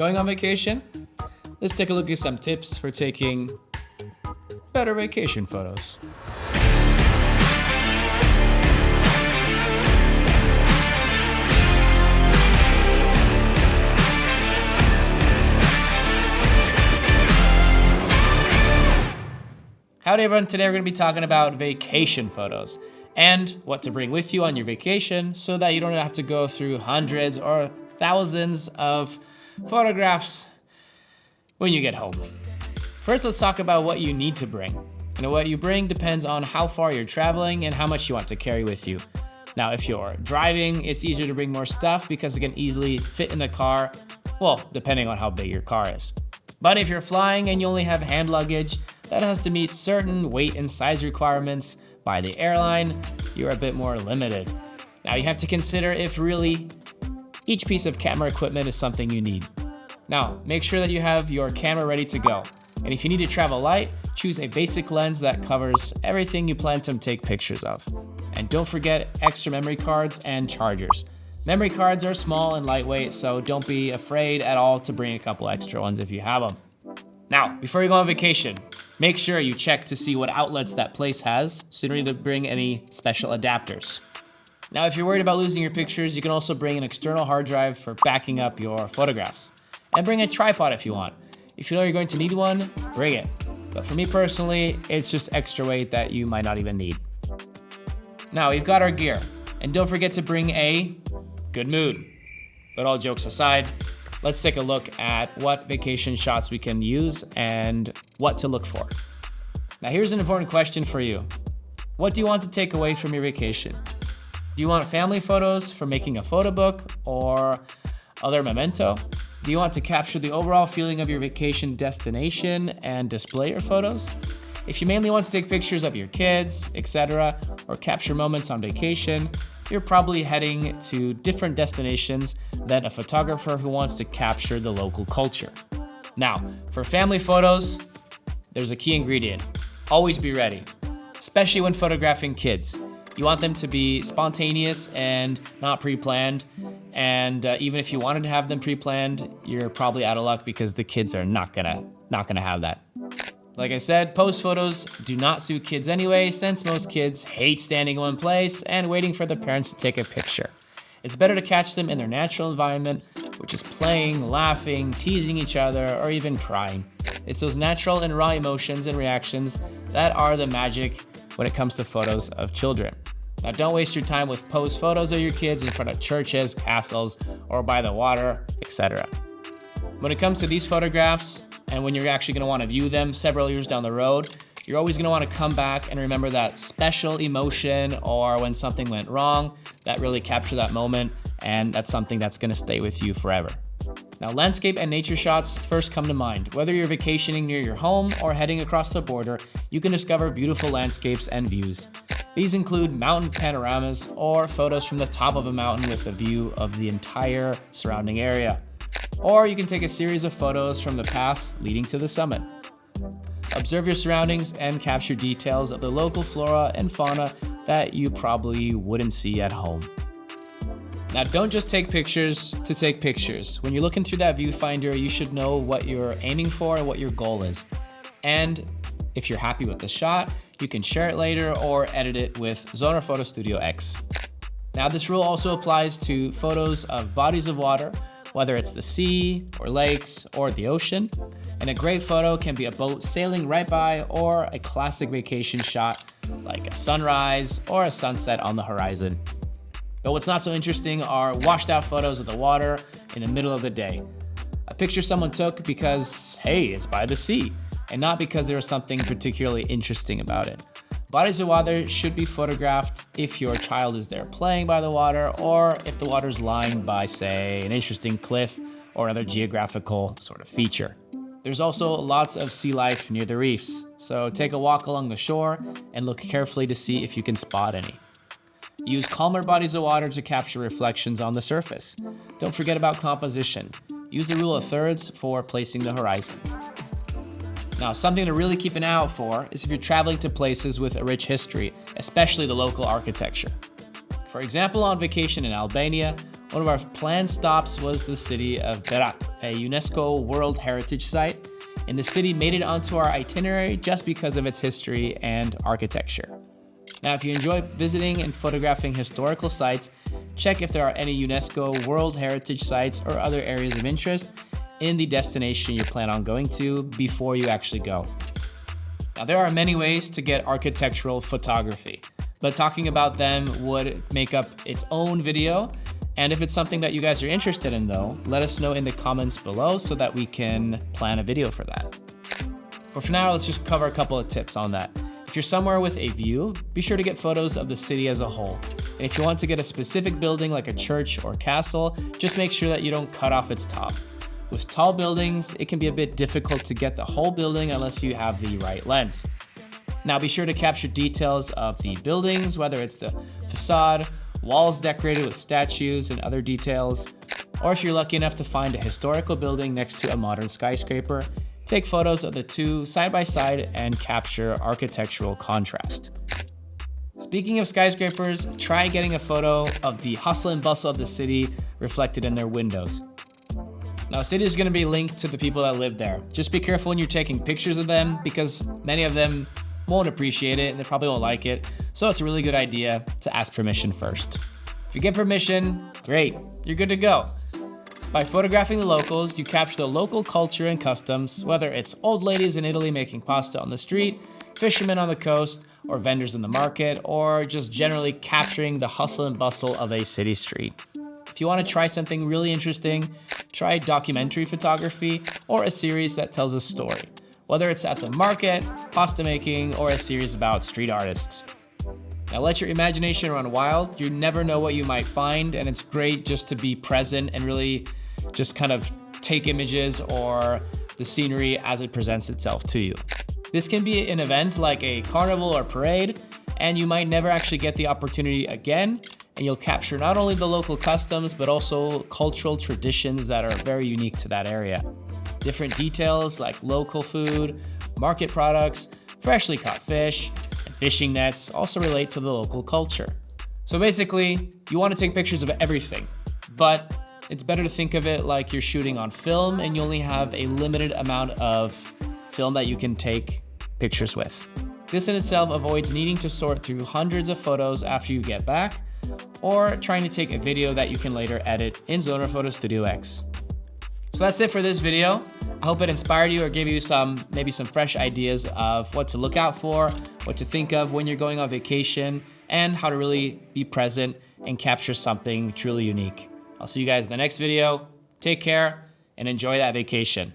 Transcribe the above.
Going on vacation? Let's take a look at some tips for taking better vacation photos. Howdy everyone, today we're going to be talking about vacation photos and what to bring with you on your vacation so that you don't have to go through hundreds or thousands of photographs when you get home. First, let's talk about what you need to bring. What you bring depends on how far you're traveling and how much you want to carry with you. Now, if you're driving, it's easier to bring more stuff because it can easily fit in the car, well, depending on how big your car is. But if you're flying and you only have hand luggage that has to meet certain weight and size requirements by the airline, you're a bit more limited. Now, you have to consider if really each piece of camera equipment is something you need. Now, make sure that you have your camera ready to go. And if you need to travel light, choose a basic lens that covers everything you plan to take pictures of. And don't forget extra memory cards and chargers. Memory cards are small and lightweight, so don't be afraid at all to bring a couple extra ones if you have them. Now, before you go on vacation, make sure you check to see what outlets that place has, so you don't need to bring any special adapters. Now, if you're worried about losing your pictures, you can also bring an external hard drive for backing up your photographs. And bring a tripod if you want. If you know you're going to need one, bring it. But for me personally, it's just extra weight that you might not even need. Now, we've got our gear. And don't forget to bring a good mood. But all jokes aside, let's take a look at what vacation shots we can use and what to look for. Now, here's an important question for you. What do you want to take away from your vacation? Do you want family photos for making a photo book or other memento? Do you want to capture the overall feeling of your vacation destination and display your photos? If you mainly want to take pictures of your kids, etc., or capture moments on vacation, you're probably heading to different destinations than a photographer who wants to capture the local culture. Now, for family photos, there's a key ingredient. Always be ready, especially when photographing kids. You want them to be spontaneous and not pre-planned. And even if you wanted to have them pre-planned, you're probably out of luck because the kids are not gonna have that. Like I said, pose photos do not suit kids anyway, since most kids hate standing in one place and waiting for their parents to take a picture. It's better to catch them in their natural environment, which is playing, laughing, teasing each other, or even crying. It's those natural and raw emotions and reactions that are the magic when it comes to photos of children. Now, don't waste your time with pose photos of your kids in front of churches, castles, or by the water, etc. When it comes to these photographs, and when you're actually going to want to view them several years down the road, you're always going to want to come back and remember that special emotion or when something went wrong that really captured that moment, and that's something that's going to stay with you forever. Now, landscape and nature shots first come to mind. Whether you're vacationing near your home or heading across the border, you can discover beautiful landscapes and views. These include mountain panoramas or photos from the top of a mountain with a view of the entire surrounding area. Or you can take a series of photos from the path leading to the summit. Observe your surroundings and capture details of the local flora and fauna that you probably wouldn't see at home. Now, don't just take pictures to take pictures. When you're looking through that viewfinder, you should know what you're aiming for and what your goal is. And if you're happy with the shot, you can share it later or edit it with Zoner Photo Studio X. Now, this rule also applies to photos of bodies of water, whether it's the sea or lakes or the ocean. And a great photo can be a boat sailing right by or a classic vacation shot like a sunrise or a sunset on the horizon. But what's not so interesting are washed out photos of the water in the middle of the day. A picture someone took because, hey, it's by the sea, and not because there was something particularly interesting about it. Bodies of water should be photographed if your child is there playing by the water or if the water is lying by, say, an interesting cliff or other geographical sort of feature. There's also lots of sea life near the reefs, so take a walk along the shore and look carefully to see if you can spot any. Use calmer bodies of water to capture reflections on the surface. Don't forget about composition. Use the rule of thirds for placing the horizon. Now, something to really keep an eye out for is if you're traveling to places with a rich history, especially the local architecture. For example, on vacation in Albania, one of our planned stops was the city of Berat. a UNESCO World Heritage Site, and the city made it onto our itinerary just because of its history and architecture. Now, if you enjoy visiting and photographing historical sites, check if there are any UNESCO World Heritage Sites or other areas of interest in the destination you plan on going to before you actually go. Now, there are many ways to get architectural photography, but talking about them would make up its own video. And if it's something that you guys are interested in though, let us know in the comments below so that we can plan a video for that. But for now, let's just cover a couple of tips on that. If you're somewhere with a view, be sure to get photos of the city as a whole. And if you want to get a specific building like a church or castle, just make sure that you don't cut off its top. With tall buildings, it can be a bit difficult to get the whole building unless you have the right lens. Now be sure to capture details of the buildings, whether it's the facade, walls decorated with statues and other details, or if you're lucky enough to find a historical building next to a modern skyscraper, take photos of the two side by side and capture architectural contrast. Speaking of skyscrapers, try getting a photo of the hustle and bustle of the city reflected in their windows. Now, a city is going to be linked to the people that live there. Just be careful when you're taking pictures of them because many of them won't appreciate it and they probably won't like it. So it's a really good idea to ask permission first. If you get permission, great, you're good to go. By photographing the locals, you capture the local culture and customs, whether it's old ladies in Italy making pasta on the street, fishermen on the coast, or vendors in the market, or just generally capturing the hustle and bustle of a city street. If you want to try something really interesting, try documentary photography or a series that tells a story, whether it's at the market, pasta making, or a series about street artists. Now let your imagination run wild. You never know what you might find, and it's great just to be present and really just kind of take images or the scenery as it presents itself to you. This can be an event like a carnival or parade, and you might never actually get the opportunity again, and you'll capture not only the local customs, but also cultural traditions that are very unique to that area. Different details like local food, market products, freshly caught fish, and fishing nets also relate to the local culture. So basically, you want to take pictures of everything, but it's better to think of it like you're shooting on film and you only have a limited amount of film that you can take pictures with. This in itself avoids needing to sort through hundreds of photos after you get back, or trying to take a video that you can later edit in Zoner Photo Studio X. So that's it for this video. I hope it inspired you or gave you maybe some fresh ideas of what to look out for, what to think of when you're going on vacation, and how to really be present and capture something truly unique. I'll see you guys in the next video. Take care and enjoy that vacation.